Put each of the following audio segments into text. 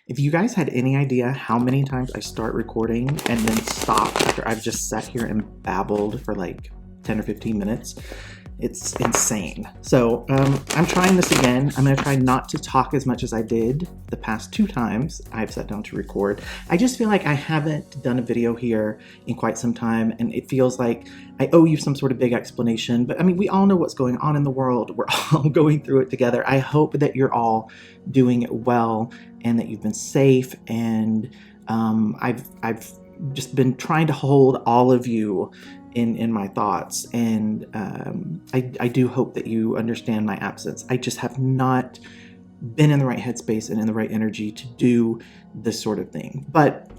If you guys had any idea how many times I start recording and then stop after I've just sat here and babbled for like 10 or 15 minutes, it's insane. So I'm trying this again. I'm going to try not to talk as much as I did the past 2 times I've sat down to record. I just feel like I haven't done a video here in quite some time, and it feels like I owe you some sort of big explanation. But I mean, we all know what's going on in the world. We're all going through it together. I hope that you're all doing well and that you've been safe. And I've just been trying to hold all of you in my thoughts, and I do hope that you understand my absence. I just have not been in the right headspace and in the right energy to do this sort of thing. But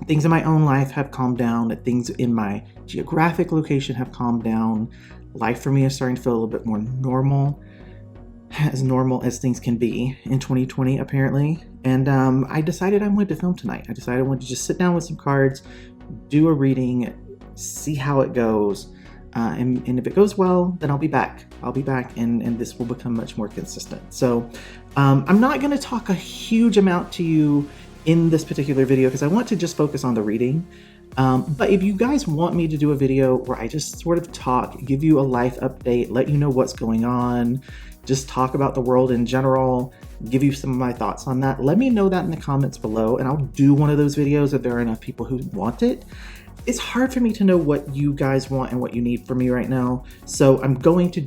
things in my own life have calmed down. Things in my geographic location have calmed down. Life for me is starting to feel a little bit more normal as things can be in 2020, apparently. And I decided I wanted to film tonight. I decided I wanted to just sit down with some cards, do a reading, see how it goes, and if it goes well, then I'll be back and this will become much more consistent. So I'm not going to talk a huge amount to you in this particular video because I want to just focus on the reading, but if you guys want me to do a video where I just sort of talk, give you a life update, let you know what's going on, just talk about the world in general, give you some of my thoughts on that, let me know that in the comments below, and I'll do one of those videos if there are enough people who want it. It's hard for me to know what you guys want and what you need from me right now. So I'm going to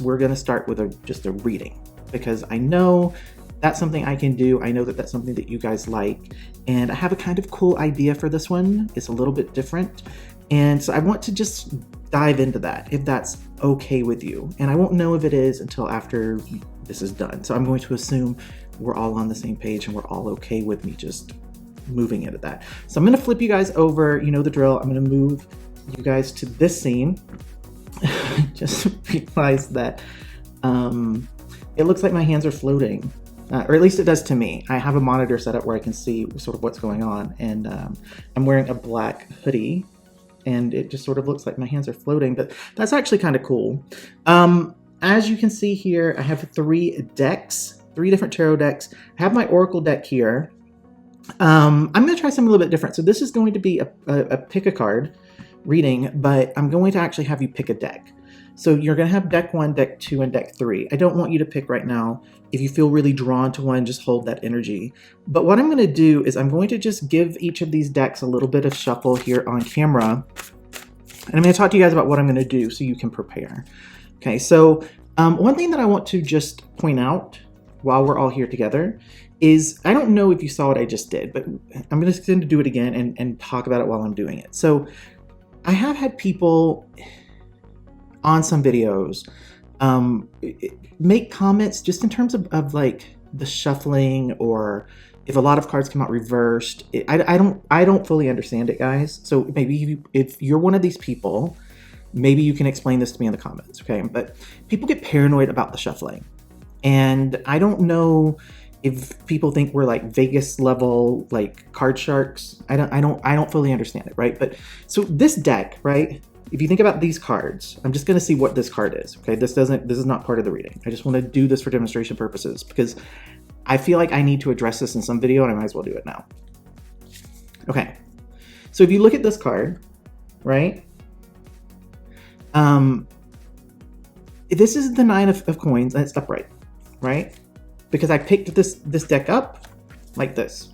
we're going to start with just a reading, because I know that's something I can do. I know that that's something that you guys like. And I have a kind of cool idea for this one. It's a little bit different. And so I want to just dive into that, if that's okay with you. And I won't know if it is until after this is done. So I'm going to assume we're all on the same page and we're all okay with me just moving into that. So I'm going to flip you guys over. You know the drill. I'm going to move you guys to this scene. Just realized that it looks like my hands are floating, or at least it does to me. I have a monitor set up where I can see sort of what's going on, and I'm wearing a black hoodie, and it just sort of looks like my hands are floating, but that's actually kind of cool. As you can see here, I have 3 decks, 3 different tarot decks. I have my Oracle deck here. I'm going to try something a little bit different. So this is going to be a pick a card reading, but I'm going to actually have you pick a deck. So you're going to have deck 1, deck 2, and deck 3. I don't want you to pick right now. If you feel really drawn to one, just hold that energy. But what I'm going to do is I'm going to just give each of these decks a little bit of shuffle here on camera. And I'm going to talk to you guys about what I'm going to do so you can prepare. Okay, so one thing that I want to just point out while we're all here together is, I don't know if you saw what I just did, but I'm just going to do it again and talk about it while I'm doing it. So I have had people on some videos make comments just in terms of like the shuffling, or if a lot of cards come out reversed. I don't fully understand it, guys. So maybe if you're one of these people, maybe you can explain this to me in the comments, okay? But people get paranoid about the shuffling, and I don't know if people think we're like Vegas level, like card sharks. I don't fully understand it, right? But so this deck, right? If you think about these cards, I'm just going to see what this card is, okay? This is not part of the reading. I just want to do this for demonstration purposes because I feel like I need to address this in some video, and I might as well do it now. Okay, so if you look at this card, right? This is the 9 of coins, and it's upright, right? Because I picked this deck up like this.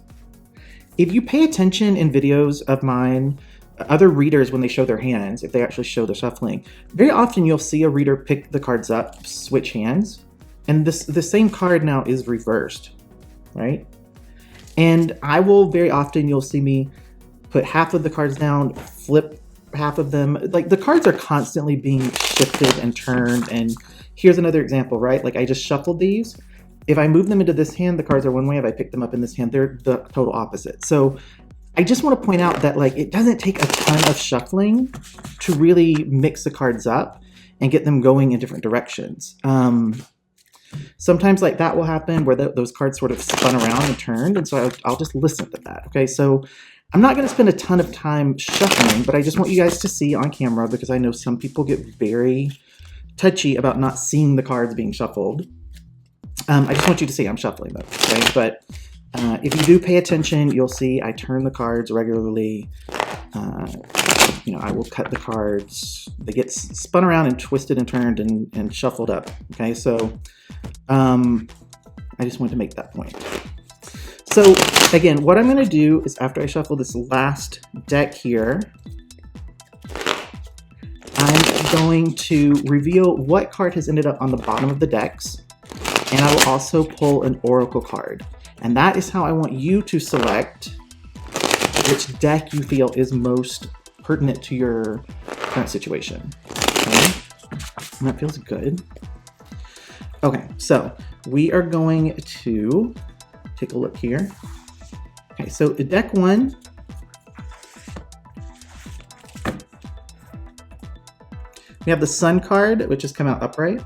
If you pay attention in videos of mine, other readers, when they show their hands, if they actually show the shuffling, very often you'll see a reader pick the cards up, switch hands, and the same card now is reversed, right? And I will very often, you'll see me put half of the cards down, flip half of them. Like, the cards are constantly being shifted and turned. And here's another example, right? Like, I just shuffled these. If I move them into this hand, the cards are one way. If I pick them up in this hand, they're the total opposite. So I just want to point out that, like, it doesn't take a ton of shuffling to really mix the cards up and get them going in different directions. Sometimes like that will happen where those cards sort of spun around and turned. And so I'll just listen to that. Okay, so I'm not going to spend a ton of time shuffling, but I just want you guys to see on camera, because I know some people get very touchy about not seeing the cards being shuffled. I just want you to see I'm shuffling though, okay? But If you do pay attention, you'll see I turn the cards regularly. You know, I will cut the cards. They get spun around and twisted and turned and shuffled up. Okay, so I just wanted to make that point. So again, what I'm going to do is after I shuffle this last deck here, I'm going to reveal what card has ended up on the bottom of the decks, and I will also pull an oracle card. And that is how I want you to select which deck you feel is most pertinent to your current situation. Okay? And that feels good. Okay, so we are going to take a look here. Okay, so deck 1. We have the Sun card, which has come out upright.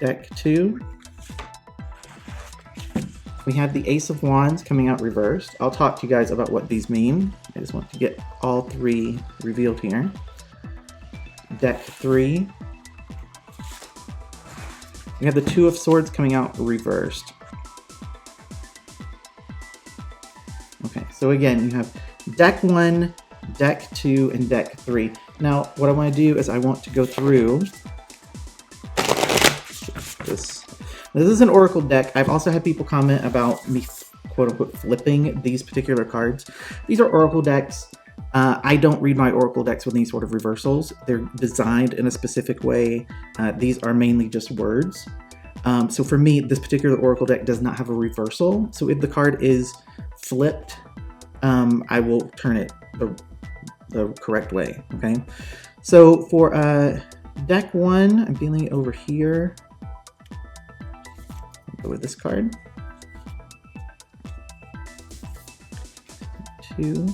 Deck 2. We have the Ace of Wands coming out reversed. I'll talk to you guys about what these mean. I just want to get all 3 revealed here. Deck 3. We have the Two of Swords coming out reversed. Okay, so again, you have deck 1, deck 2, and deck 3. Now, what I want to do is I want to go through this. This is an oracle deck. I've also had people comment about me, quote unquote, flipping these particular cards. These are oracle decks. I don't read my oracle decks with any sort of reversals. They're designed in a specific way. These are mainly just words. So for me, this particular oracle deck does not have a reversal. So if the card is flipped, I will turn it the correct way, okay? So for deck 1, I'm feeling it over here. Go with this card. 2.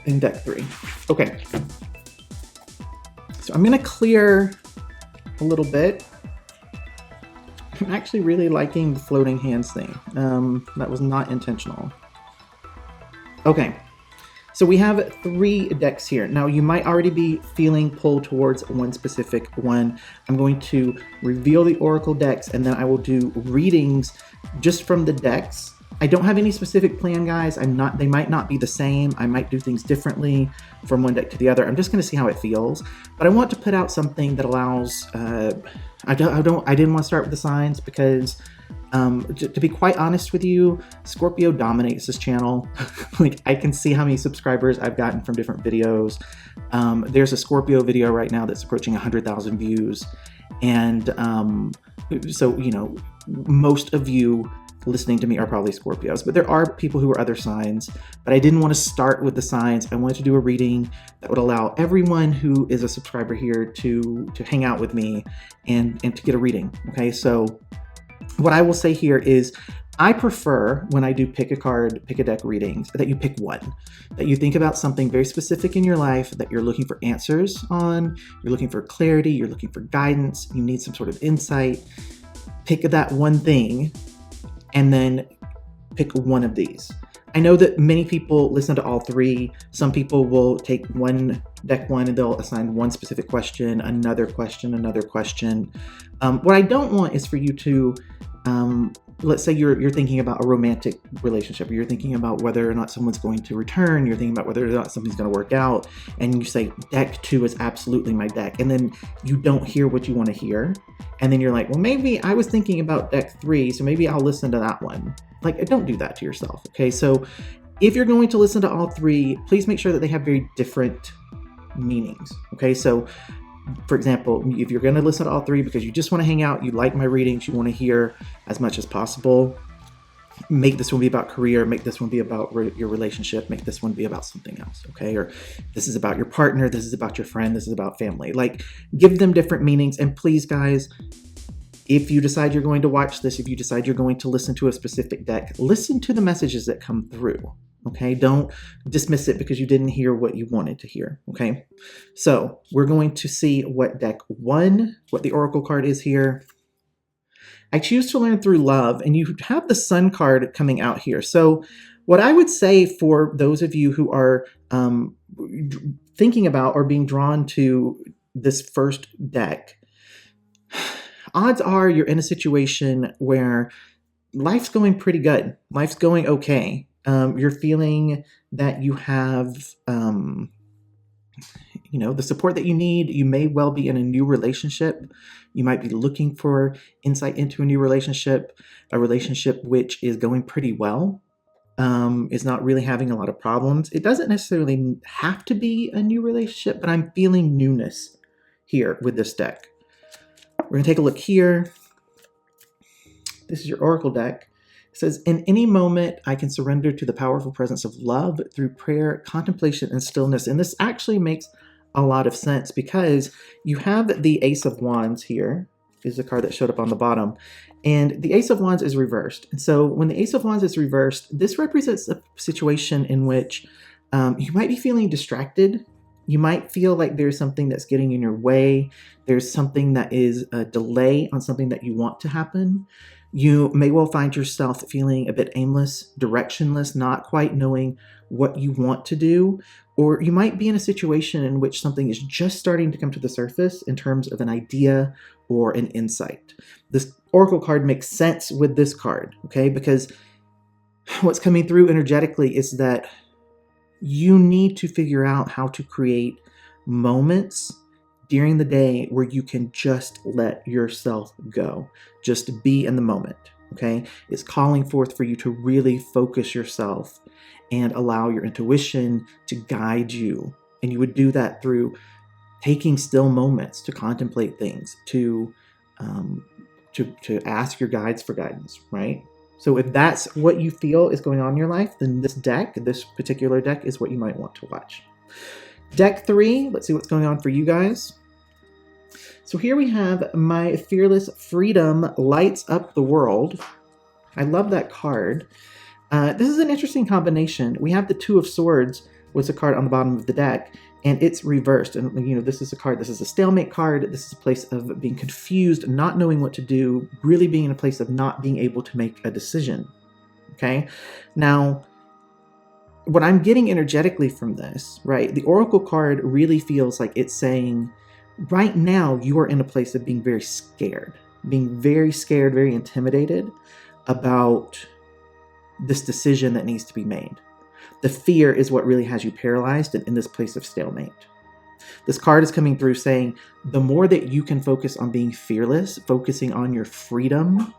And deck 3. Okay. So I'm going to clear a little bit. I'm actually really liking the floating hands thing. That was not intentional. Okay. So we have 3 decks here. Now you might already be feeling pulled towards one specific one. I'm going to reveal the oracle decks and then I will do readings just from the decks. I don't have any specific plan, guys. They might not be the same. I might do things differently from one deck to the other. I'm just going to see how it feels. But I want to put out something that allows, I didn't want to start with the signs because to be quite honest with you, Scorpio dominates this channel. Like, I can see how many subscribers I've gotten from different videos. There's a Scorpio video right now that's approaching 100,000 views. And so, you know, most of you listening to me are probably Scorpios, but there are people who are other signs. But I didn't want to start with the signs. I wanted to do a reading that would allow everyone who is a subscriber here to hang out with me and to get a reading. Okay, so what I will say here is I prefer when I do pick a card, pick a deck readings, that you pick one, that you think about something very specific in your life that you're looking for answers on, you're looking for clarity, you're looking for guidance, you need some sort of insight. Pick that one thing and then pick one of these. I know that many people listen to all 3. Some people will take deck 1 and they'll assign one specific question, another question, another question. What I don't want is for you to, let's say you're thinking about a romantic relationship, or you're thinking about whether or not someone's going to return, you're thinking about whether or not something's going to work out, and you say deck 2 is absolutely my deck, and then you don't hear what you want to hear, and then you're like, well, maybe I was thinking about deck 3, so maybe I'll listen to that one. Like, don't do that to yourself, okay? So if you're going to listen to all 3, please make sure that they have very different meanings, okay? So for example, if you're going to listen to all 3 because you just want to hang out, you like my readings, you want to hear as much as possible, make this one be about career, make this one be about your relationship, make this one be about something else, okay? Or this is about your partner, this is about your friend, this is about family. Like, give them different meanings. And please, guys, if you decide you're going to watch this, if you decide you're going to listen to a specific deck, listen to the messages that come through, okay? Don't dismiss it because you didn't hear what you wanted to hear, okay? So we're going to see what deck 1, what the oracle card is here. I choose to learn through love, and you have the Sun card coming out here. So what I would say for those of you who are thinking about or being drawn to this first deck, odds are you're in a situation where life's going pretty good. Life's going okay. You're feeling that you have, you know, the support that you need. You may well be in a new relationship. You might be looking for insight into a new relationship, a relationship which is going pretty well, is not really having a lot of problems. It doesn't necessarily have to be a new relationship, but I'm feeling newness here with this deck. We're going to take a look here. This is your Oracle deck. It says, in any moment, I can surrender to the powerful presence of love through prayer, contemplation, and stillness. And this actually makes a lot of sense because you have the Ace of Wands here. This is a card that showed up on the bottom. And the Ace of Wands is reversed. And so when the Ace of Wands is reversed, this represents a situation in which you might be feeling distracted. You might feel like there's something that's getting in your way. There's something that is a delay on something that you want to happen. You may well find yourself feeling a bit aimless, directionless, not quite knowing what you want to do. Or you might be in a situation in which something is just starting to come to the surface in terms of an idea or an insight. This Oracle card makes sense with this card, okay? Because what's coming through energetically is that you need to figure out how to create moments during the day where you can just let yourself go, just be in the moment, okay? It's calling forth for you to really focus yourself and allow your intuition to guide you. And you would do that through taking still moments to contemplate things, to ask your guides for guidance, right? So if that's what you feel is going on in your life, then this deck, this particular deck, is what you might want to watch. Deck 3, let's see what's going on for you guys. So here we have My Fearless Freedom Lights Up the World. I love that card. This is an interesting combination. We have the Two of Swords, was a card on the bottom of the deck, and it's reversed. And, you know, this is a card, this is a stalemate card. This is a place of being confused, not knowing what to do, really being in a place of not being able to make a decision, okay? Now, what I'm getting energetically from this, right, the Oracle card really feels like it's saying, right now, you are in a place of being very scared, very intimidated about this decision that needs to be made. The fear is what really has you paralyzed and in this place of stalemate. This card is coming through saying, the more that you can focus on being fearless, focusing on your freedom,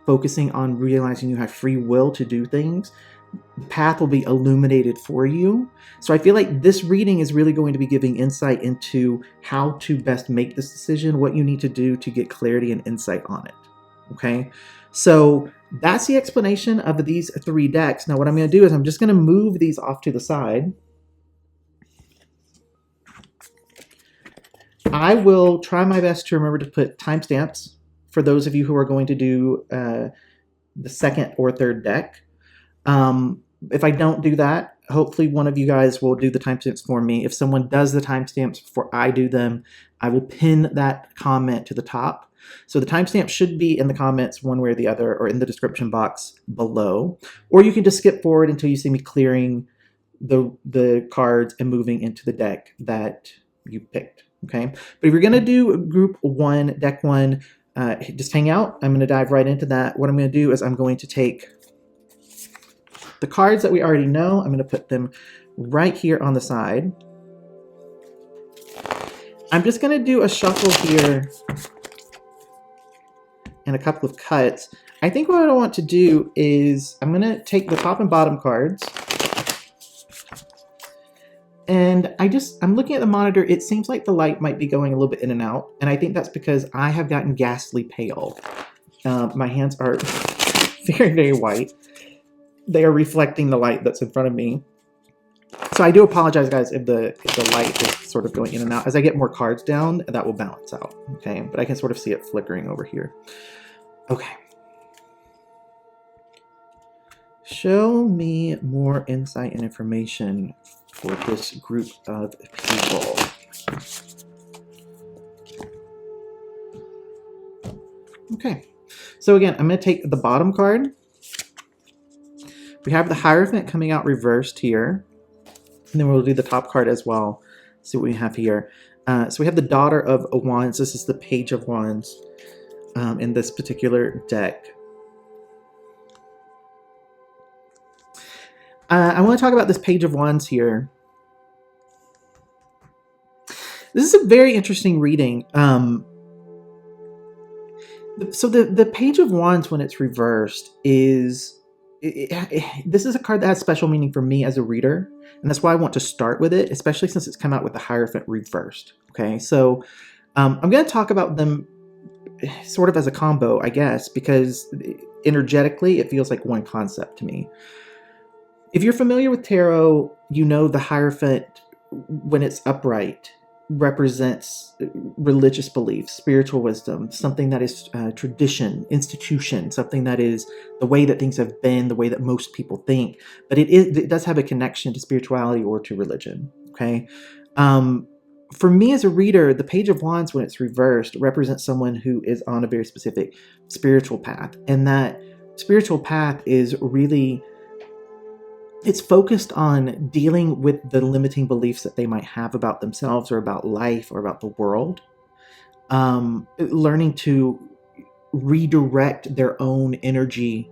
focusing on realizing you have free will to do things, the path will be illuminated for you. So I feel like this reading is really going to be giving insight into how to best make this decision, what you need to do to get clarity and insight on it, okay? So that's the explanation of these 3 decks. Now what I'm going to do is I'm just going to move these off to the side. I will try my best to remember to put timestamps for those of you who are going to do the second or third deck. If I don't do that, hopefully one of you guys will do the timestamps for me. If someone does the timestamps before I do them, I will pin that comment to the top. So the timestamp should be in the comments one way or the other, or in the description box below. Or you can just skip forward until you see me clearing the cards and moving into the deck that you picked, okay? But if you're going to do group 1, deck 1, just hang out. I'm going to dive right into that. What I'm going to do is I'm going to take the cards that we already know. I'm going to put them right here on the side. I'm just going to do a shuffle here and a couple of cuts. I think what I want to do is I'm going to take the top and bottom cards. And I'm looking at the monitor. It seems like the light might be going a little bit in and out. And I think that's because I have gotten ghastly pale. My hands are very, very white. They are reflecting the light that's in front of me. So I do apologize, guys, if the light is sort of going in and out. As I get more cards down, that will balance out, okay? But I can sort of see it flickering over here. Okay. Show me more insight and information for this group of people. Okay. So again, I'm going to take the bottom card. We have the Hierophant coming out reversed here. And then we'll do the top card as well. See what we have here. So we have the Daughter of Wands. This is the Page of Wands in this particular deck. I want to talk about this Page of Wands here. This is a very interesting reading. So the Page of Wands, when it's reversed, is... this is a card that has special meaning for me as a reader, and that's why I want to start with it, especially since it's come out with the Hierophant reversed. Okay, so I'm going to talk about them sort of as a combo, I guess, because energetically it feels like one concept to me. If you're familiar with tarot, you know the Hierophant, when it's upright, represents religious beliefs, spiritual wisdom, something that is tradition, institution, something that is the way that things have been, the way that most people think. But it does have a connection to spirituality or to religion. Okay. For me as a reader, the Page of Wands, when it's reversed, represents someone who is on a very specific spiritual path. And that spiritual path is really... it's focused on dealing with the limiting beliefs that they might have about themselves or about life or about the world. Learning to redirect their own energy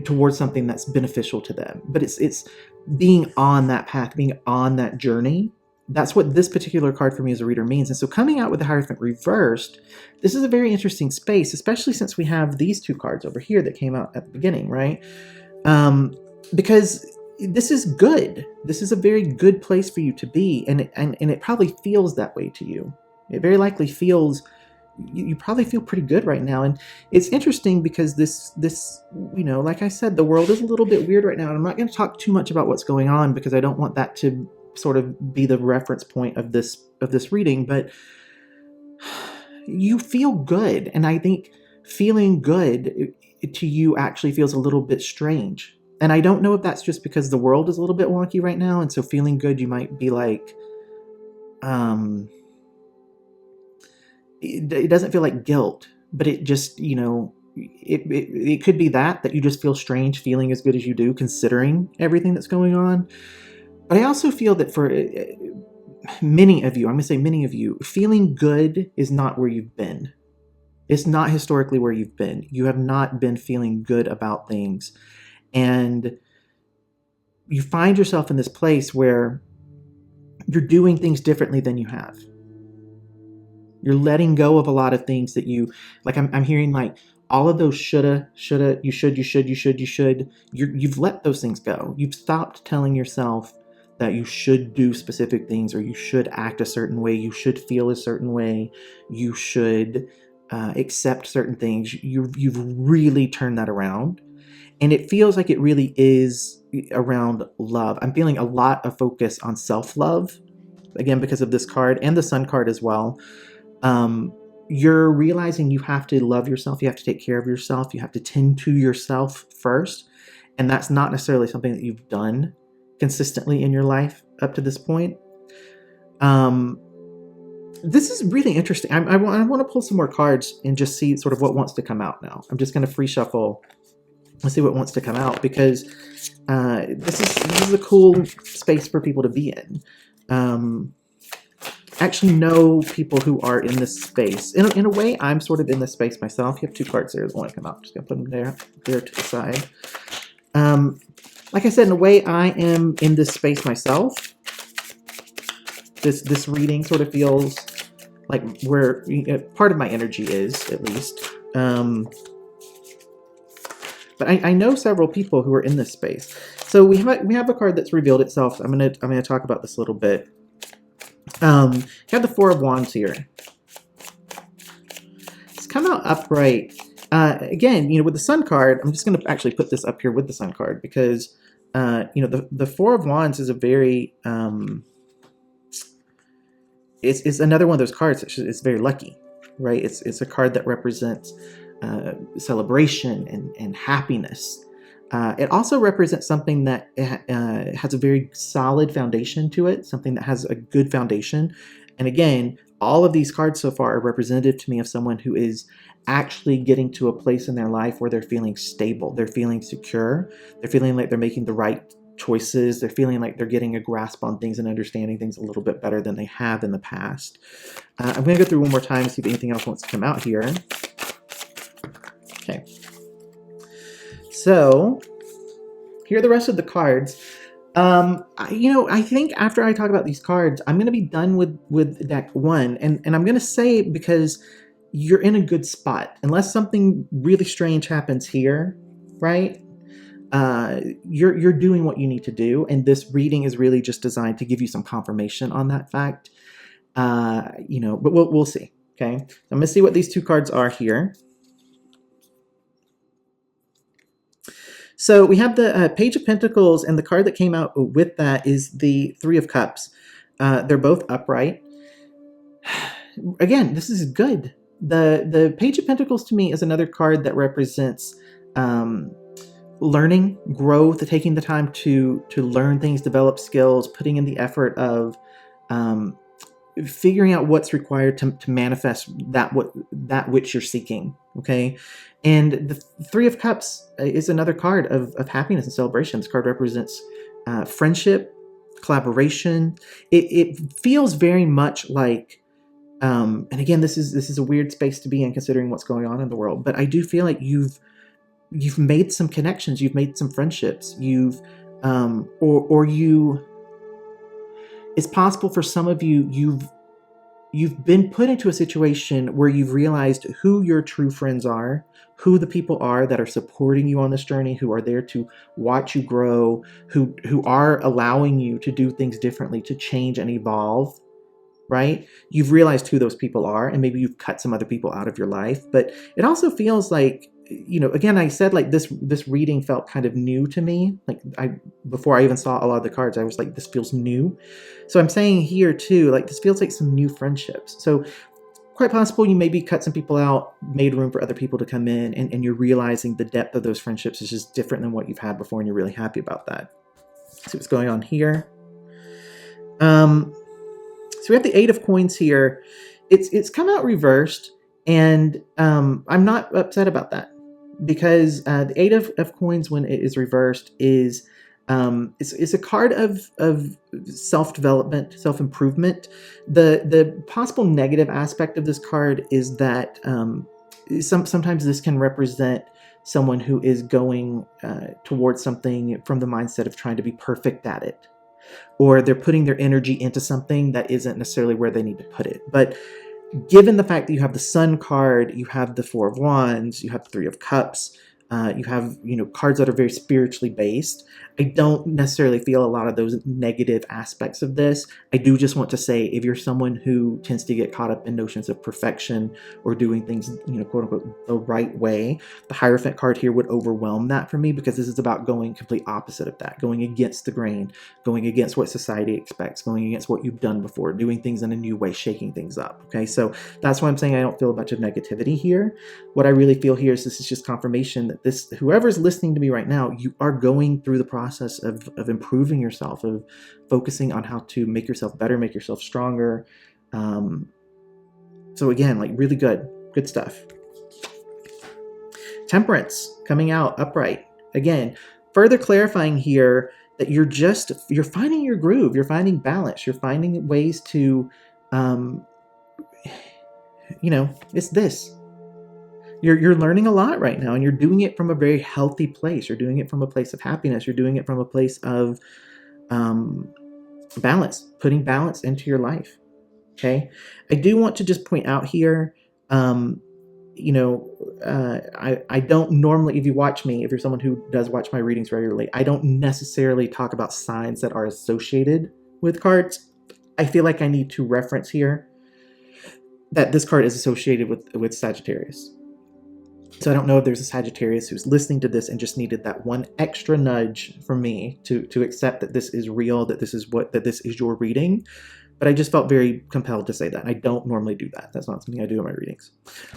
towards something that's beneficial to them. But it's being on that path, being on that journey. That's what this particular card for me as a reader means. And so coming out with the Hierophant reversed, this is a very interesting space, especially since we have these two cards over here that came out at the beginning, right? Because this is good. This is a very good place for you to be, and it probably feels that way to you. It very likely feels... you probably feel pretty good right now. And it's interesting because this, you know, like I said, the world is a little bit weird right now, and I'm not going to talk too much about what's going on because I don't want that to sort of be the reference point of this reading, but you feel good. And I think feeling good to you actually feels a little bit strange. And I don't know if that's just because the world is a little bit wonky right now, and so feeling good, you might be like, it doesn't feel like guilt, but it just, you know, it could be that you just feel strange feeling as good as you do, considering everything that's going on. But I also feel that for many of you, I'm going to say many of you, feeling good is not where you've been. It's not historically where you've been. You have not been feeling good about things. And you find yourself in this place where you're doing things differently than you have. You're letting go of a lot of things that you, like I'm hearing like all of those shoulda, you should. You've let those things go. You've stopped telling yourself that you should do specific things, or you should act a certain way, you should feel a certain way, you should accept certain things. You've really turned that around. And it feels like it really is around love. I'm feeling a lot of focus on self-love, again, because of this card and the Sun card as well. You're realizing you have to love yourself. You have to take care of yourself. You have to tend to yourself first. And that's not necessarily something that you've done consistently in your life up to this point. This is really interesting. I want to pull some more cards and just see sort of what wants to come out now. I'm just going to free shuffle. Let's see what wants to come out, because this is a cool space for people to be in. Actually know people who are in this space. In a way, I'm sort of in this space myself. You have two cards there that want to come out. I'm just going to put them there to the side. Like I said, in a way, I am in this space myself. This reading sort of feels like where part of my energy is, at least. But I know several people who are in this space. So we have a card that's revealed itself. I'm gonna talk about this a little bit. You have the Four of Wands here. It's come out upright. Again, with the Sun card, I'm just gonna actually put this up here with the Sun card, because the Four of Wands is a very it's another one of those cards that is very lucky, right? It's a card that represents celebration and happiness. It also represents something that has a very solid foundation to it, something that has a good foundation. And again, all of these cards so far are representative to me of someone who is actually getting to a place in their life where they're feeling stable, they're feeling secure, they're feeling like they're making the right choices. They're feeling like they're getting a grasp on things and understanding things a little bit better than they have in the past. I'm going to go through one more time, see if anything else wants to come out here. Okay. So here are the rest of the cards. I think after I talk about these cards, I'm going to be done with deck 1. And I'm going to say, because you're in a good spot, unless something really strange happens here, right? You're doing what you need to do. And this reading is really just designed to give you some confirmation on that fact. But we'll see. Okay. I'm going to see what these two cards are here. So we have the Page of Pentacles, and the card that came out with that is the Three of Cups. They're both upright. Again, this is good. The Page of Pentacles to me is another card that represents learning, growth, taking the time to learn things, develop skills, putting in the effort of figuring out what's required to manifest that which you're seeking. Okay. And the Three of Cups is another card of happiness and celebration. This card represents friendship, collaboration. It feels very much like, and again, this is a weird space to be in considering what's going on in the world, but I do feel like you've made some connections, you've made some friendships, it's possible for some of you, you've been put into a situation where you've realized who your true friends are, who the people are that are supporting you on this journey, who are there to watch you grow, who are allowing you to do things differently, to change and evolve, right? You've realized who those people are, and maybe you've cut some other people out of your life. But it also feels like, again, I said like this reading felt kind of new to me. Like before I even saw a lot of the cards, I was like, this feels new. So I'm saying here too, like this feels like some new friendships. So quite possible you maybe cut some people out, made room for other people to come in, and you're realizing the depth of those friendships is just different than what you've had before, and you're really happy about that. See what's going on here. So we have the Eight of Coins here. It's come out reversed, and I'm not upset about that, because the Eight of Coins, when it is reversed, is a card of self-development, self-improvement. The possible negative aspect of this card is that sometimes this can represent someone who is going towards something from the mindset of trying to be perfect at it, or they're putting their energy into something that isn't necessarily where they need to put it. But given the fact that you have the Sun card, you have the Four of Wands, you have the Three of Cups, you have cards that are very spiritually based, I don't necessarily feel a lot of those negative aspects of this. I do just want to say, if you're someone who tends to get caught up in notions of perfection or doing things, quote unquote, the right way, the Hierophant card here would overwhelm that for me, because this is about going complete opposite of that, going against the grain, going against what society expects, going against what you've done before, doing things in a new way, shaking things up. Okay, so that's why I'm saying I don't feel a bunch of negativity here. What I really feel here is this is just confirmation that whoever's listening to me right now, you are going through the process of improving yourself, of focusing on how to make yourself better, make yourself stronger. So again, like really good stuff. Temperance coming out upright. Again, further clarifying here that you're finding your groove, you're finding balance, you're finding ways to, it's this. You're learning a lot right now, and you're doing it from a very healthy place. You're doing it from a place of happiness. You're doing it from a place of balance, putting balance into your life. Okay. I do want to just point out here, I don't normally, if you watch me, if you're someone who does watch my readings regularly, I don't necessarily talk about signs that are associated with cards. I feel like I need to reference here that this card is associated with Sagittarius. So I don't know if there's a Sagittarius who's listening to this and just needed that one extra nudge from me to accept that this is real, that this is your reading. But I just felt very compelled to say that. I don't normally do that. That's not something I do in my readings.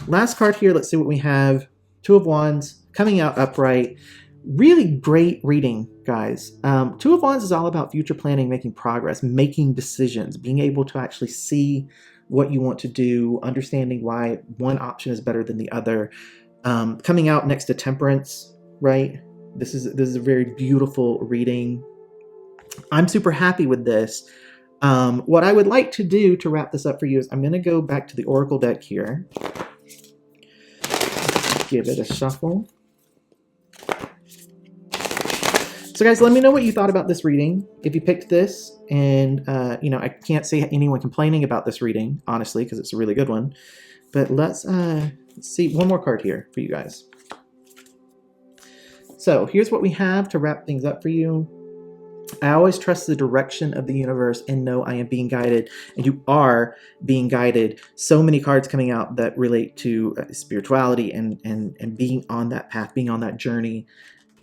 Last card here, let's see what we have. Two of Wands coming out upright. Really great reading, guys. Two of Wands is all about future planning, making progress, making decisions, being able to actually see what you want to do, understanding why one option is better than the other. Coming out next to Temperance, right? This is a very beautiful reading. I'm super happy with this. What I would like to do to wrap this up for you is I'm going to go back to the Oracle deck here. Give it a shuffle. So guys, let me know what you thought about this reading. If you picked this, and you know, I can't say anyone complaining about this reading, honestly, because it's a really good one. But let's see one more card here for you guys. So here's what we have to wrap things up for you. I always trust the direction of the universe and know I am being guided, and you are being guided. So many cards coming out that relate to spirituality and being on that path, being on that journey.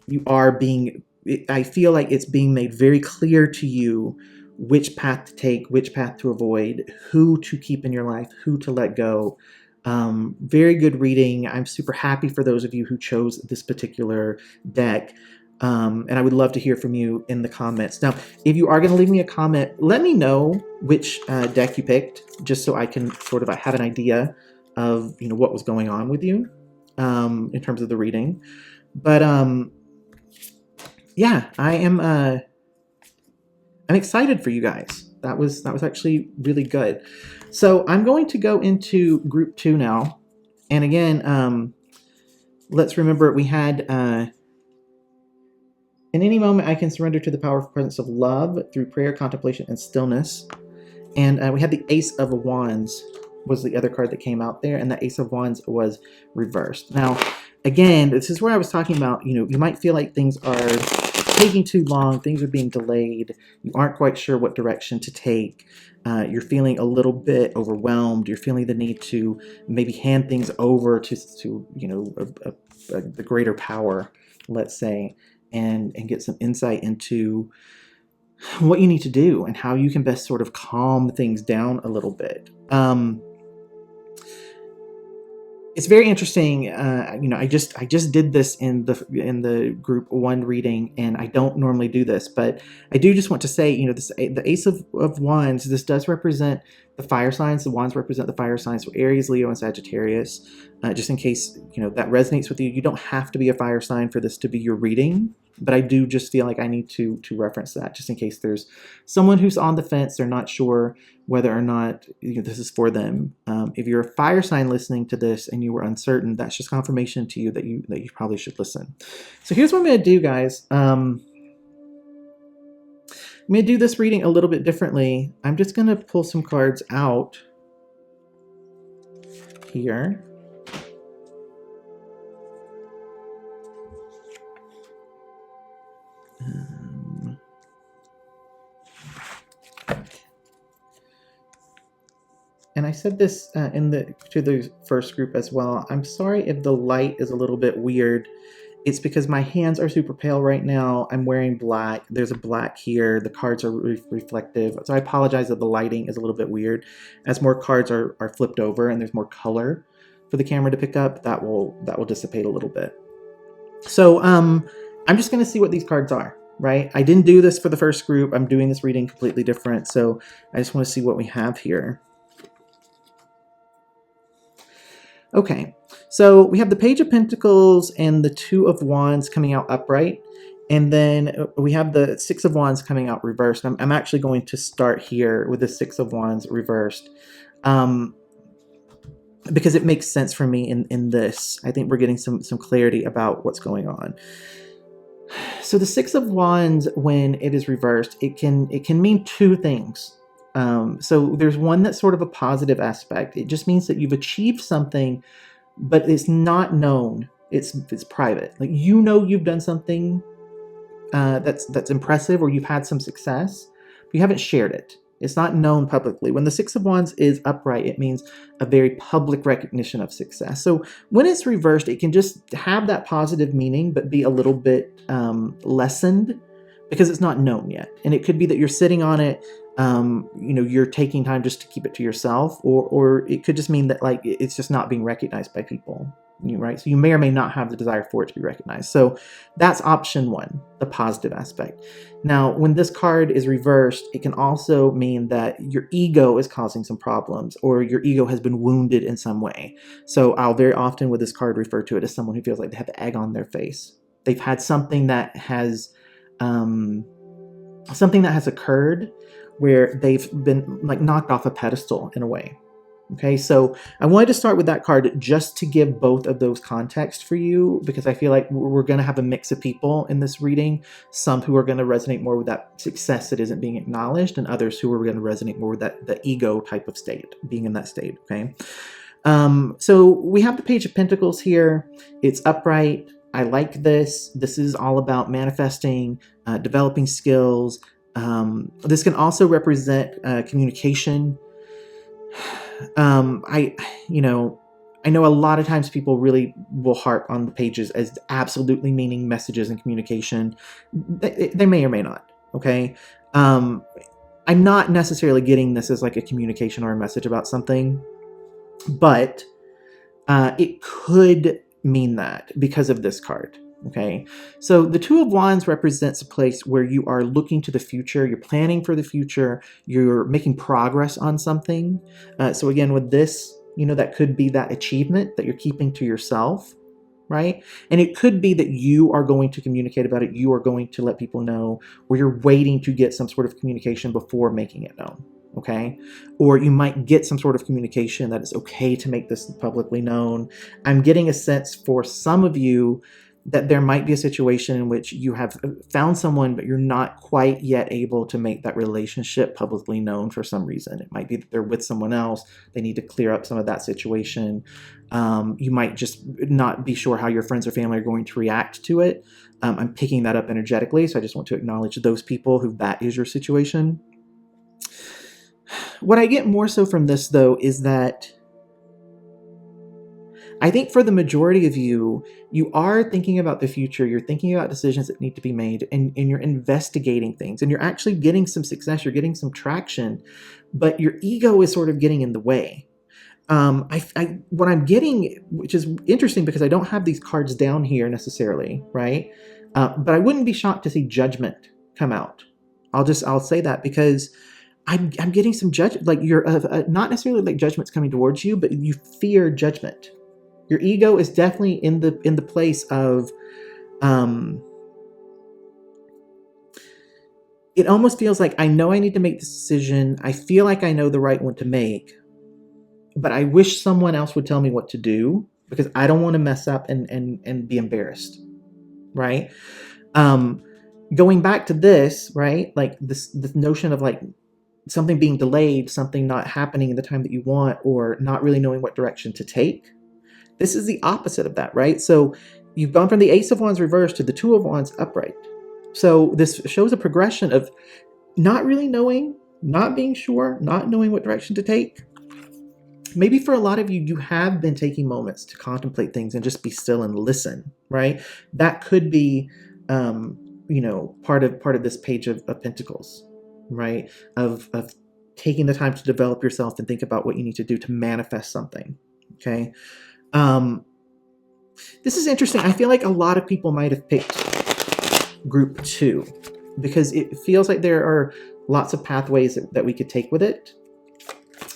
You are being, I feel like it's being made very clear to you which path to take, which path to avoid, who to keep in your life, who to let go. Very good reading. I'm super happy for those of you who chose this particular deck. And I would love to hear from you in the comments. Now, if you are going to leave me a comment, let me know which deck you picked, just so I can sort of have an idea of, you know, what was going on with you in terms of the reading. But yeah, I'm excited for you guys. That was actually really good. So I'm going to go into group 2 now. And again, let's remember we had in any moment, I can surrender to the powerful presence of love through prayer, contemplation, and stillness. And we had the Ace of Wands was the other card that came out there, and the Ace of Wands was reversed. Now, again, this is where I was talking about, you know, you might feel like things are taking too long, things are being delayed, you aren't quite sure what direction to take, you're feeling a little bit overwhelmed, you're feeling the need to maybe hand things over to you know, the greater power, let's say. And get some insight into what you need to do and how you can best sort of calm things down a little bit. It's very interesting. You know, I just did this in the group 1 reading, and I don't normally do this, but I do just want to say, you know, the Ace of Wands, this does represent the fire signs. The wands represent the fire signs, so Aries, Leo, and Sagittarius. Just in case, you know, that resonates with you, you don't have to be a fire sign for this to be your reading. But I do just feel like I need to reference that, just in case there's someone who's on the fence, they're not sure whether or not, you know, this is for them. If you're a fire sign listening to this and you were uncertain, that's just confirmation to you that you probably should listen. So here's what I'm going to do, guys. I'm going to do this reading a little bit differently. I'm just going to pull some cards out here. And I said this to the first group as well. I'm sorry if the light is a little bit weird. It's because my hands are super pale right now. I'm wearing black. There's a black here. The cards are reflective. So I apologize that the lighting is a little bit weird. As more cards are flipped over and there's more color for the camera to pick up, that will dissipate a little bit. So I'm just going to see what these cards are, right? I didn't do this for the first group. I'm doing this reading completely different. So I just want to see what we have here. Okay, so we have the Page of Pentacles and the Two of Wands coming out upright. And then we have the Six of Wands coming out reversed. I'm actually going to start here with the Six of Wands reversed. Because it makes sense for me in this. I think we're getting some clarity about what's going on. So the Six of Wands, when it is reversed, it can mean two things. So there's one that's sort of a positive aspect. It just means that you've achieved something, but it's not known. It's private. Like, you know, you've done something that's impressive, or you've had some success, but you haven't shared it. It's not known publicly. When the Six of Wands is upright, it means a very public recognition of success. So when it's reversed, it can just have that positive meaning, but be a little bit lessened because it's not known yet. And it could be that you're sitting on it, you know, you're taking time just to keep it to yourself, or it could just mean that, like, it's just not being recognized by people, right? So you may or may not have the desire for it to be recognized. So that's option one, the positive aspect. Now, when this card is reversed, it can also mean that your ego is causing some problems, or your ego has been wounded in some way. So I'll very often with this card refer to it as someone who feels like they have egg on their face. They've had something that has something that has occurred where they've been like knocked off a pedestal in a way. Okay, so I wanted to start with that card just to give both of those context for you, because I feel like we're going to have a mix of people in this reading. Some who are going to resonate more with that success that isn't being acknowledged, and others who are going to resonate more with that the ego type of state, being in that state. Okay, so we have the Page of Pentacles here. It's upright. I like this. This is all about manifesting, developing skills. This can also represent communication. I know a lot of times people really will harp on the pages as absolutely meaning messages and communication. They may or may not. Okay. I'm not necessarily getting this as like a communication or a message about something, but it could mean that because of this card. Okay, so the Two of Wands represents a place where you are looking to the future, you're planning for the future, you're making progress on something. So again, with this, that could be that achievement that you're keeping to yourself, right? And it could be that you are going to communicate about it, you are going to let people know, or you're waiting to get some sort of communication before making it known. Okay, or you might get some sort of communication that it's okay to make this publicly known. I'm getting a sense for some of you that there might be a situation in which you have found someone, but you're not quite yet able to make that relationship publicly known for some reason. It might be that they're with someone else. They need to clear up some of that situation. You might just not be sure how your friends or family are going to react to it. I'm picking that up energetically, so I just want to acknowledge those people who that is your situation. What I get more so from this, though, is that I think for the majority of you, you are thinking about the future, you're thinking about decisions that need to be made, and you're investigating things, and you're actually getting some success, you're getting some traction, but your ego is sort of getting in the way. What I'm getting, which is interesting because I don't have these cards down here necessarily, right? But I wouldn't be shocked to see judgment come out. I'll say that because I'm getting some judgment, like you're not necessarily like judgment's coming towards you, but you fear judgment. Your ego is definitely in the place of, it almost feels like I know I need to make this decision. I feel like I know the right one to make, but I wish someone else would tell me what to do because I don't want to mess up and be embarrassed, right? Going back to this, right? Like this notion of like something being delayed, something not happening in the time that you want, or not really knowing what direction to take. This is the opposite of that, right? So you've gone from the Ace of Wands reversed to the Two of Wands upright. So this shows a progression of not really knowing, not being sure, not knowing what direction to take. Maybe for a lot of you, you have been taking moments to contemplate things and just be still and listen, right? That could be, part of this Page of Pentacles, right? Of taking the time to develop yourself and think about what you need to do to manifest something, okay? This is interesting. I feel like a lot of people might have picked group 2 because it feels like there are lots of pathways that we could take with it.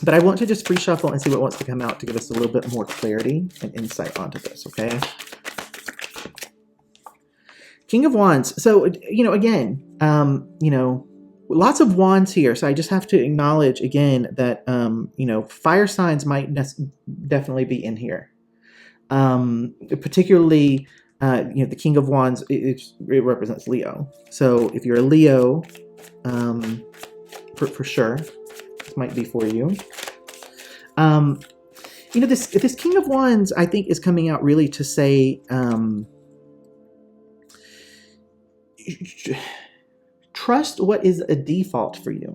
But I want to just pre-shuffle and see what wants to come out to give us a little bit more clarity and insight onto this, okay? King of Wands. So, again, lots of wands here. So I just have to acknowledge again that, fire signs might definitely be in here. Particularly, the King of Wands, it represents Leo. So if you're a Leo, for sure, this might be for you. This King of Wands, I think, is coming out really to say, trust what is a default for you.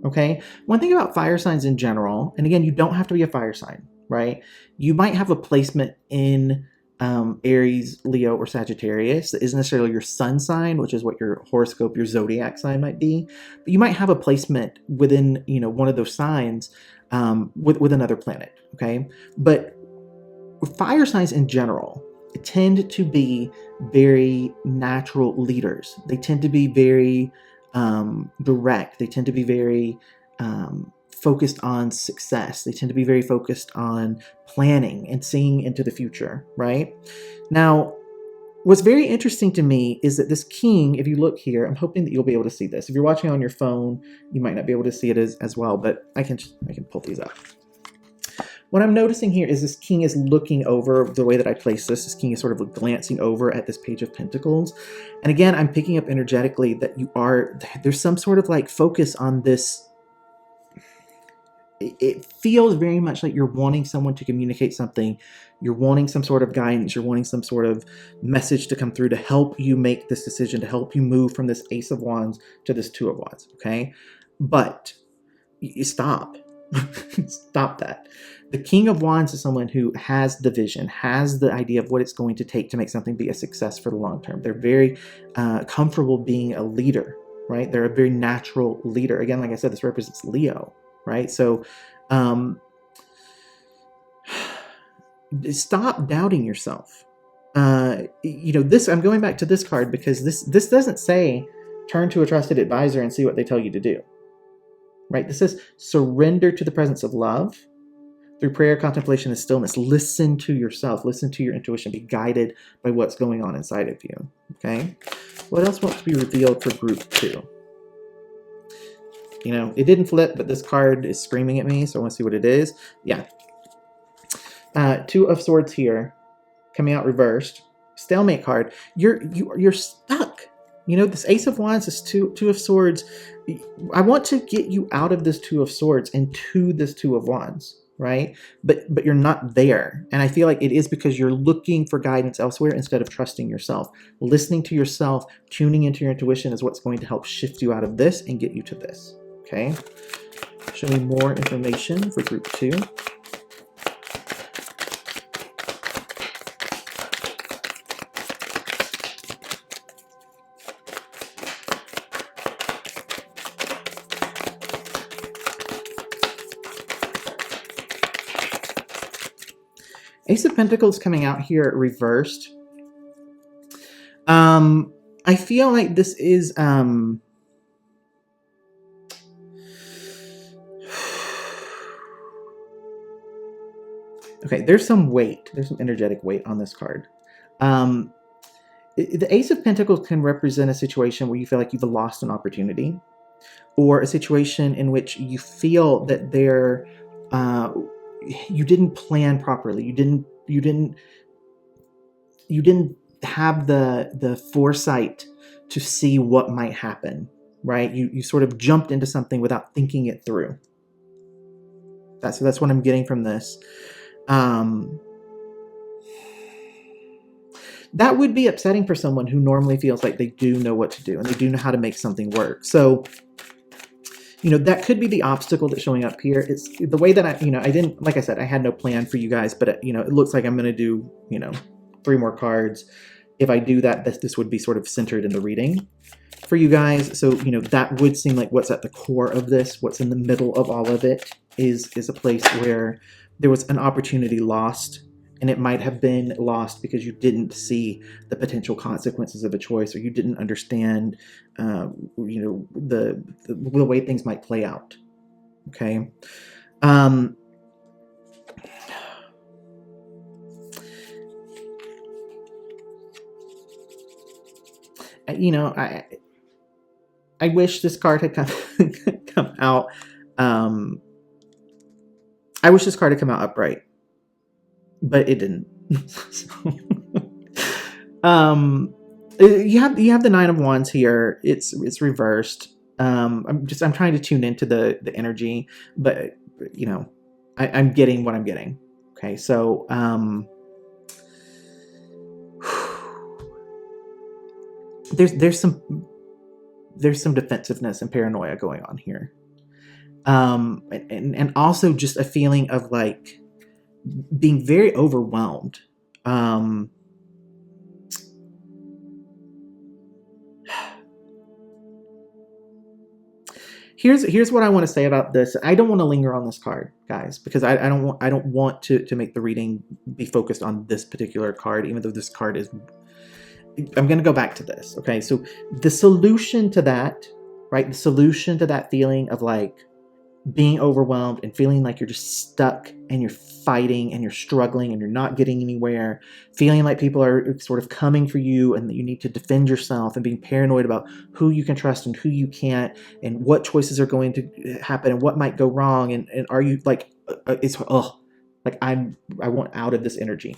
Okay. One thing about fire signs in general, and again, you don't have to be a fire sign, right? You might have a placement in Aries, Leo, or Sagittarius that isn't necessarily your sun sign, which is what your horoscope, your zodiac sign might be. But you might have a placement within, one of those signs with another planet. Okay. But fire signs in general tend to be very natural leaders. They tend to be very direct. They tend to be very focused on success. They tend to be very focused on planning and seeing into the future, right? Now, What's very interesting to me is that this king, if you look here, I'm hoping that you'll be able to see this. If you're watching on your phone, you might not be able to see it as well, but I can pull these up. What I'm noticing here is this king is looking over the way that I place this. This king is sort of glancing over at this page of pentacles. And again, I'm picking up energetically that there's some sort of like focus on this. It feels very much like you're wanting someone to communicate something. You're wanting some sort of guidance. You're wanting some sort of message to come through to help you make this decision, to help you move from this Ace of Wands to this Two of Wands, okay? But you stop. Stop that. The King of Wands is someone who has the vision, has the idea of what it's going to take to make something be a success for the long term. They're very comfortable being a leader, right? They're a very natural leader. Again, like I said, this represents Leo, right? So stop doubting yourself. This, I'm going back to this card because this doesn't say turn to a trusted advisor and see what they tell you to do, right? This says surrender to the presence of love through prayer, contemplation, and stillness. Listen to yourself. Listen to your intuition. Be guided by what's going on inside of you, okay? What else wants to be revealed for group 2? It didn't flip, but this card is screaming at me, so I want to see what it is. Yeah. Two of Swords here, coming out reversed. Stalemate card. You're stuck. This Ace of Wands, this two of Swords. I want to get you out of this Two of Swords and to this Two of Wands, right? But you're not there. And I feel like it is because you're looking for guidance elsewhere instead of trusting yourself. Listening to yourself, tuning into your intuition is what's going to help shift you out of this and get you to this. Okay, show me more information for group 2. Ace of Pentacles coming out here reversed. I feel like this is okay, there's some weight. There's some energetic weight on this card. The Ace of Pentacles can represent a situation where you feel like you've lost an opportunity, or a situation in which you feel that you didn't plan properly. You didn't have the foresight to see what might happen, right? You sort of jumped into something without thinking it through. That's what I'm getting from this. That would be upsetting for someone who normally feels like they do know what to do and they do know how to make something work. So, that could be the obstacle that's showing up here. It's the way that I didn't, like I said, I had no plan for you guys, but it looks like I'm going to do, 3 more cards. If I do that, this would be sort of centered in the reading for you guys. So, that would seem like what's at the core of this, what's in the middle of all of it is a place where there was an opportunity lost, and it might have been lost because you didn't see the potential consequences of a choice, or you didn't understand, the way things might play out. Okay. I wish this card had come out. I wish this card had come out upright, but it didn't. You have the Nine of Wands here. It's reversed. I'm trying to tune into the energy, but I'm getting what I'm getting. Okay, so there's some defensiveness and paranoia going on here. And also just a feeling of like being very overwhelmed. Here's what I want to say about this. I don't want to linger on this card, guys, because I don't want to make the reading be focused on this particular card, even though this card is. I'm going to go back to this. Okay, so the solution to that, right? The solution to that feeling of like being overwhelmed and feeling like you're just stuck and you're fighting and you're struggling and you're not getting anywhere, feeling like people are sort of coming for you and that you need to defend yourself, and being paranoid about who you can trust and who you can't, and what choices are going to happen and what might go wrong, and are you like, it's, oh, like I want out of this energy.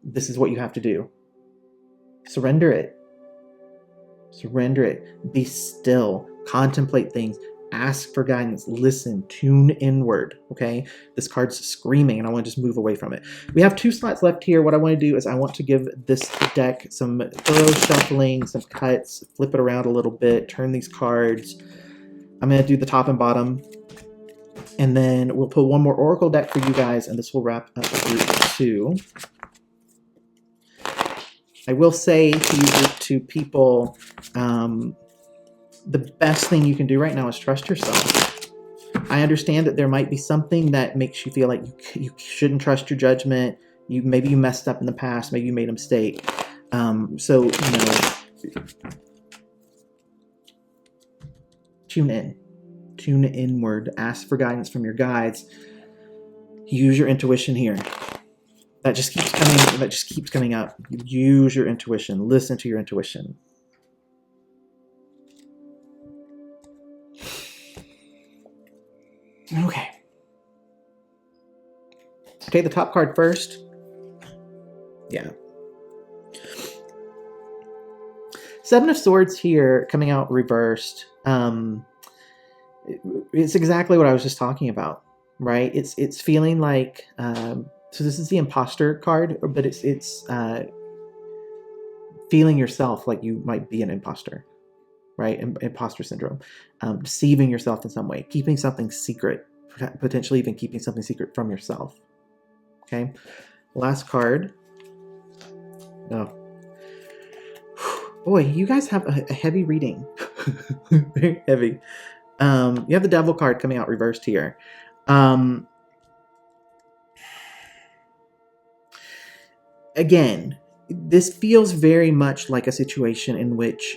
This is what you have to do. Surrender it. Surrender it. Be still. Contemplate things. Ask for guidance. Listen. Tune inward. Okay? This card's screaming, and I want to just move away from it. We have 2 slots left here. What I want to do is I want to give this deck some thorough shuffling, some cuts, flip it around a little bit, turn these cards. I'm going to do the top and bottom, and then we'll put one more oracle deck for you guys, and this will wrap up group 2. I will say to you, group 2 people, the best thing you can do right now is trust yourself. I understand that there might be something that makes you feel like you shouldn't trust your judgment. Maybe you messed up in the past. Maybe you made a mistake. So, you know, tune in. Tune inward. Ask for guidance from your guides. Use your intuition here. That just keeps coming. That just keeps coming up. Use your intuition. Listen to your intuition. Okay. Take the top card first. Yeah. 7 of Swords here, coming out reversed. It's exactly what I was just talking about, right? It's feeling like, so this is the imposter card, but it's feeling yourself like you might be an imposter, right? Imposter syndrome. Deceiving yourself in some way, keeping something secret, potentially even keeping something secret from yourself. Okay. Last card. Oh. Boy, you guys have a heavy reading. Very heavy. You have the Devil card coming out reversed here. Again, this feels very much like a situation in which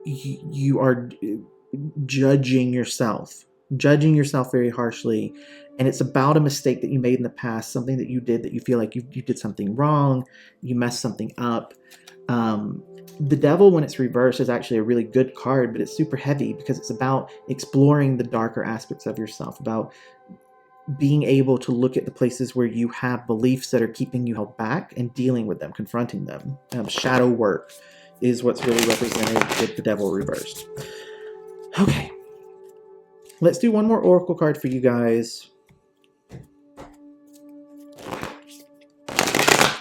you are judging yourself very harshly, and it's about a mistake that you made in the past, something that you did that you feel like you did something wrong, you messed something up. The Devil, when it's reversed, is actually a really good card, but it's super heavy because it's about exploring the darker aspects of yourself, about being able to look at the places where you have beliefs that are keeping you held back and dealing with them, confronting them. Shadow work is what's really represented with the Devil reversed. Okay. Let's do one more oracle card for you guys.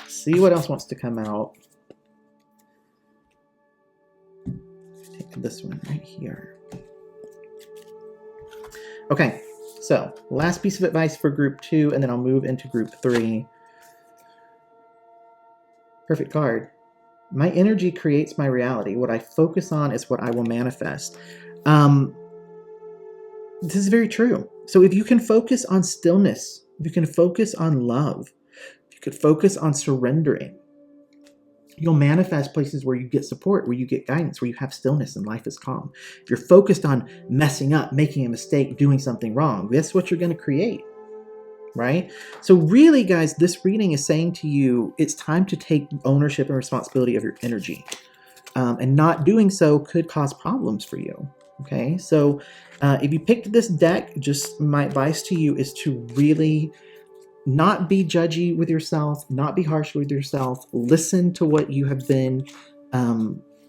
See what else wants to come out. Take this one right here. Okay, so last piece of advice for group 2, and then I'll move into group 3. Perfect card. My energy creates my reality. What I focus on is what I will manifest. This is very true. So if you can focus on stillness, if you can focus on love, if you could focus on surrendering, you'll manifest places where you get support, where you get guidance, where you have stillness and life is calm. If you're focused on messing up, making a mistake, doing something wrong, that's what you're going to create, right? So really, guys, this reading is saying to you, it's time to take ownership and responsibility of your energy. And not doing so could cause problems for you. Okay, so if you picked this deck, just my advice to you is to really not be judgy with yourself, not be harsh with yourself. Listen to what you have been,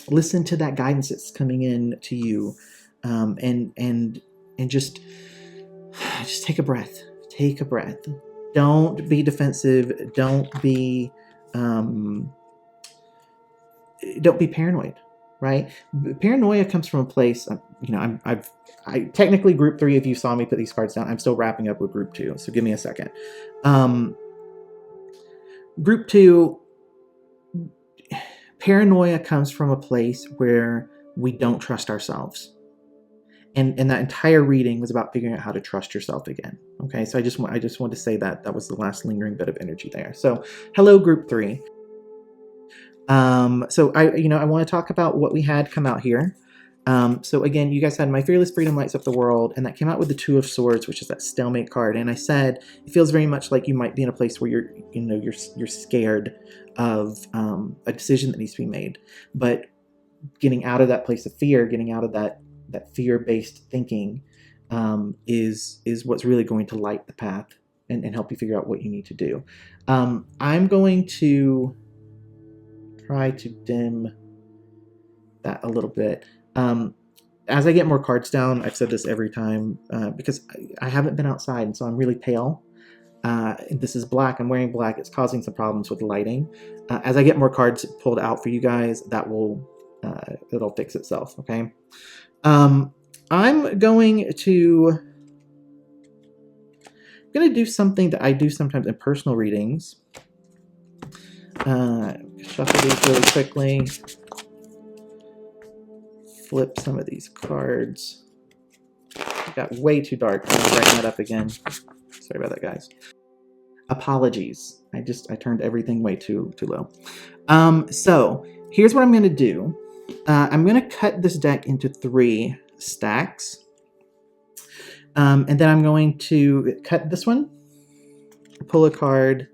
listen to that guidance that's coming in to you, and just take a breath. Take a breath. Don't be defensive. Don't be paranoid. Right? Paranoia comes from a place, you know, I technically group 3, if you saw me put these cards down, I'm still wrapping up with group 2. So give me a second. Group 2, paranoia comes from a place where we don't trust ourselves. And that entire reading was about figuring out how to trust yourself again. Okay. So I just want to say that was the last lingering bit of energy there. So hello, group 3. So I want to talk about what we had come out here. So again, you guys had my fearless freedom lights up the world, and that came out with the Two of Swords, which is that stalemate card. And I said it feels very much like you might be in a place where you're scared of a decision that needs to be made, but getting out of that place of fear, getting out of that fear-based thinking, is what's really going to light the path and help you figure out what you need to do. I'm going to try to dim that a little bit. As I get more cards down, I've said this every time, because I haven't been outside, and so I'm really pale. This is black. I'm wearing black. It's causing some problems with lighting. As I get more cards pulled out for you guys, it'll fix itself. Okay. I'm going to do something that I do sometimes in personal readings. Shuffle these really quickly. Flip some of these cards. It got way too dark. I'm gonna brighten that up again. Sorry about that, guys. Apologies. I turned everything way too low. So here's what I'm gonna do. I'm gonna cut this deck into 3 stacks. And then I'm going to cut this one, pull a card.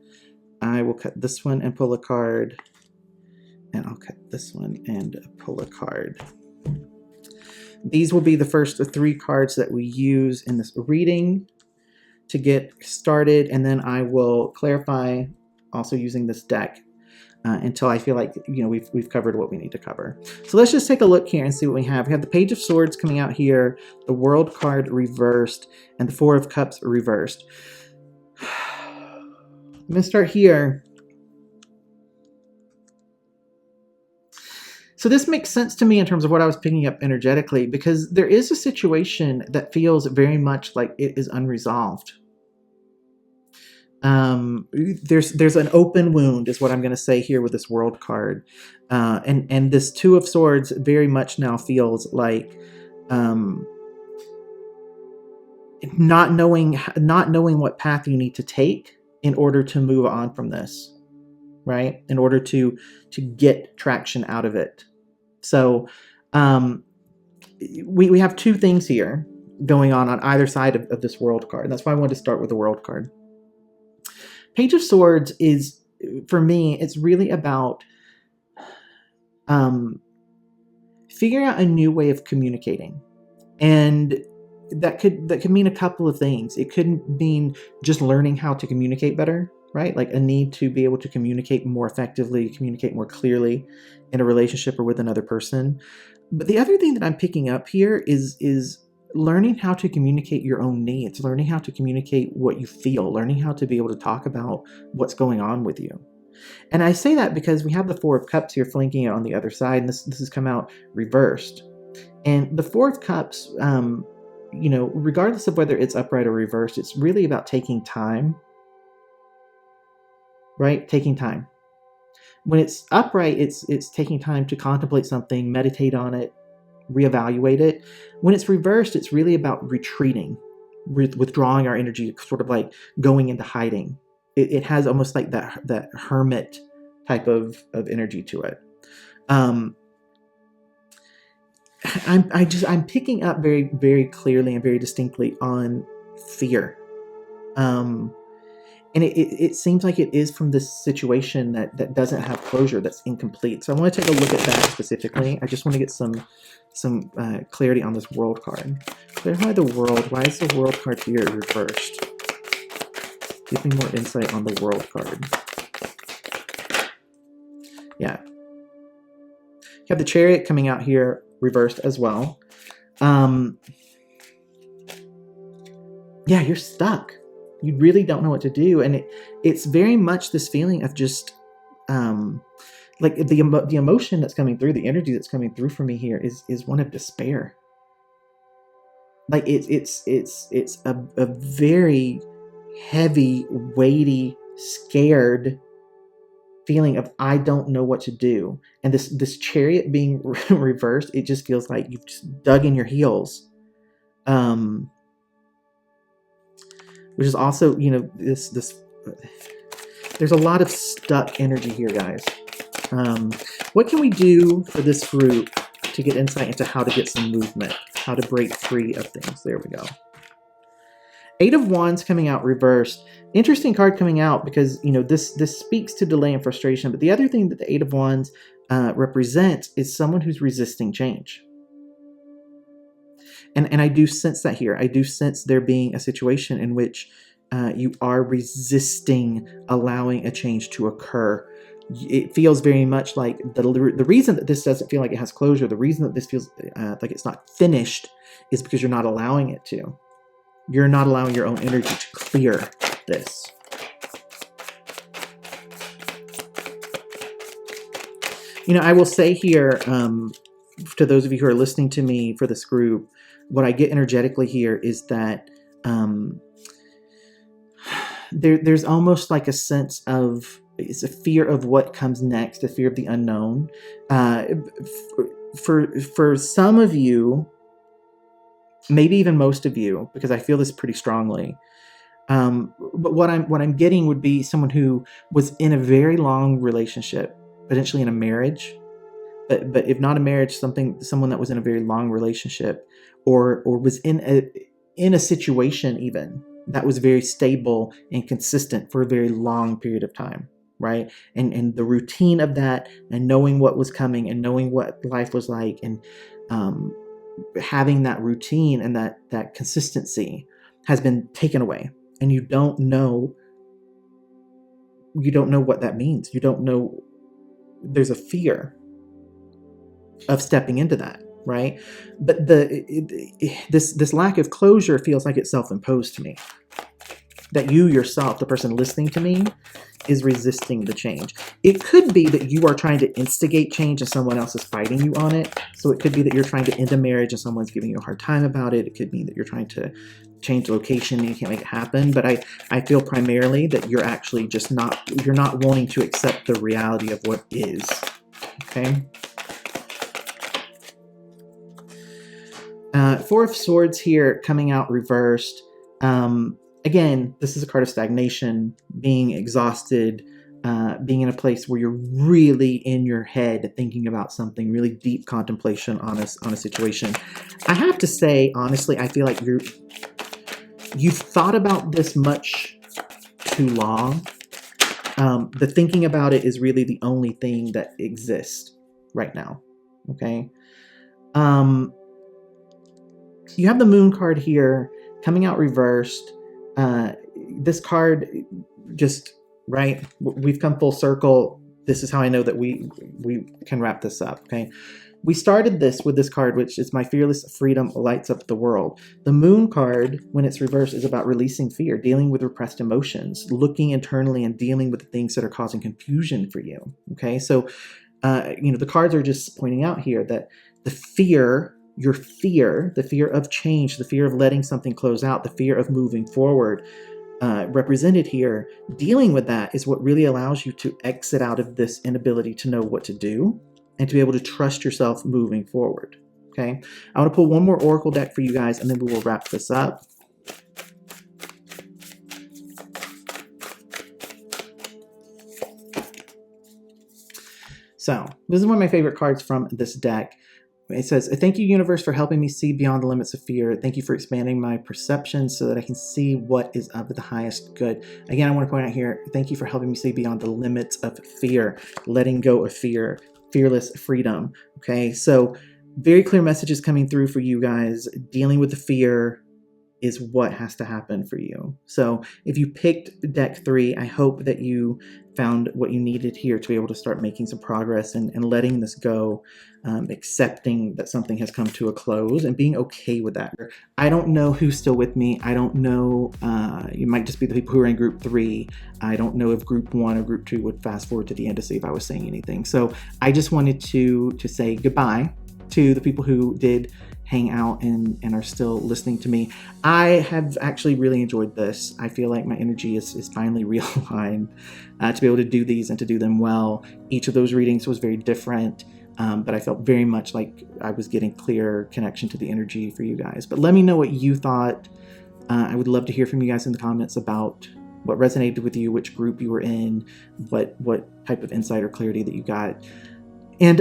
I will cut this one and pull a card. And I'll cut this one and pull a card. These will be the first 3 cards that we use in this reading to get started, and then I will clarify also using this deck until I feel like we've covered what we need to cover. So let's just take a look here and see what we have. We have the Page of Swords coming out here, the World card reversed, and the Four of Cups reversed. I'm going to start here. So this makes sense to me in terms of what I was picking up energetically, because there is a situation that feels very much like it is unresolved. There's an open wound is what I'm going to say here with this World card. And this Two of Swords very much now feels like not knowing what path you need to take in order to move on from this, right? In order to get traction out of it. So we have 2 things here going on either side of this World card. And that's why I wanted to start with the World card. Page of Swords is, for me, it's really about figuring out a new way of communicating. And that could mean a couple of things. It could mean just learning how to communicate better, right? Like a need to be able to communicate more effectively, communicate more clearly in a relationship or with another person. But the other thing that I'm picking up here is learning how to communicate your own needs, learning how to communicate what you feel, learning how to be able to talk about what's going on with you. And I say that because we have the Four of Cups here flanking it on the other side, and this has come out reversed. And the Four of Cups, regardless of whether it's upright or reversed, it's really about taking time, right? Taking time. When it's upright, it's taking time to contemplate something, meditate on it, reevaluate it. When it's reversed, it's really about retreating, withdrawing our energy, sort of like going into hiding. It has almost like that hermit type of energy to it. I'm picking up very, very clearly and very distinctly on fear. And it seems like it is from this situation that doesn't have closure, that's incomplete. So I want to take a look at that specifically. I just want to get some clarity on this World card. Clarify the World. Why is the World card here reversed? Give me more insight on the World card. Yeah. You have the Chariot coming out here reversed as well. Yeah, you're stuck. You really don't know what to do. And it's very much this feeling of just like the emotion that's coming through, the energy that's coming through for me here is one of despair. Like it's a very heavy, weighty, scared feeling of I don't know what to do. And this Chariot being reversed, it just feels like you've just dug in your heels. Which is also, this there's a lot of stuck energy here, guys. What can we do for this group to get insight into how to get some movement, how to break free of things. There we go. 8 of Wands coming out reversed. Interesting card coming out because, you know, this speaks to delay and frustration. But the other thing that the 8 of Wands represents is someone who's resisting change. And I do sense that here. I do sense there being a situation in which you are resisting allowing a change to occur. It feels very much like the reason that this doesn't feel like it has closure, the reason that this feels like it's not finished is because you're not allowing it to. You're not allowing your own energy to clear this. You know, I will say here, to those of you who are listening to me for this group, what I get energetically here is that there's almost like a sense of, it's a fear of what comes next, a fear of the unknown. For some of you, maybe even most of you, because I feel this pretty strongly. But what I'm getting would be someone who was in a very long relationship, potentially in a marriage, but if not a marriage, someone that was in a very long relationship, or was in a situation even that was very stable and consistent for a very long period of time, right? And the routine of that, and knowing what was coming, and knowing what life was like, and having that routine and that consistency has been taken away, and you don't know what that means. You don't know. There's a fear of stepping into that, right? But this lack of closure feels like it's self-imposed to me. That you yourself, the person listening to me, is resisting the change. It could be that you are trying to instigate change and someone else is fighting you on it. So it could be that you're trying to end a marriage and someone's giving you a hard time about it. It could be that you're trying to change location and you can't make it happen. But I feel primarily that you're actually just you're not wanting to accept the reality of what is. Okay. 4 of Swords here coming out reversed. Again, this is a card of stagnation, being exhausted, being in a place where you're really in your head thinking about something, really deep contemplation on a situation. I have to say, honestly, I feel like you've thought about this much too long. The thinking about it is really the only thing that exists right now. Okay. You have the Moon card here coming out reversed. This card just, right, we've come full circle. This is how I know that we can wrap this up, okay? We started this with this card, which is my fearless freedom lights up the world. The Moon card, when it's reversed, is about releasing fear, dealing with repressed emotions, looking internally and dealing with the things that are causing confusion for you, okay? So, you know, the cards are just pointing out here that the fear, the fear of change, the fear of letting something close out, the fear of moving forward, represented here, dealing with that is what really allows you to exit out of this inability to know what to do and to be able to trust yourself moving forward. Okay, I want to pull one more oracle deck for you guys and then we will wrap this up. So this is one of my favorite cards from this deck. It says, thank you, universe, for helping me see beyond the limits of fear. Thank you for expanding my perception so that I can see what is of the highest good. Again, I want to point out here, thank you for helping me see beyond the limits of fear, letting go of fear, fearless freedom. Okay, so very clear messages coming through for you guys. Dealing with the fear is what has to happen for you. So if you picked deck 3, I hope that you found what you needed here to be able to start making some progress and letting this go, accepting that something has come to a close and being okay with that. I don't know who's still with me. I don't know, you might just be the people who are in group 3. I don't know if group 1 or group 2 would fast forward to the end to see if I was saying anything. So I just wanted to say goodbye to the people who did hang out and are still listening to me. I have actually really enjoyed this. I feel like my energy is finally realigned to be able to do these and to do them well. Each of those readings was very different, but I felt very much like I was getting clear connection to the energy for you guys. But let me know what you thought. I would love to hear from you guys in the comments about what resonated with you, which group you were in, what type of insight or clarity that you got. And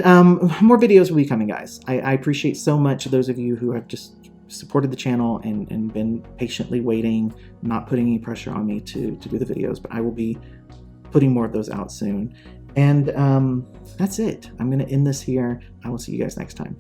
more videos will be coming, guys. I appreciate so much those of you who have just supported the channel and been patiently waiting, not putting any pressure on me to do the videos, but I will be putting more of those out soon. And that's it. I'm going to end this here. I will see you guys next time.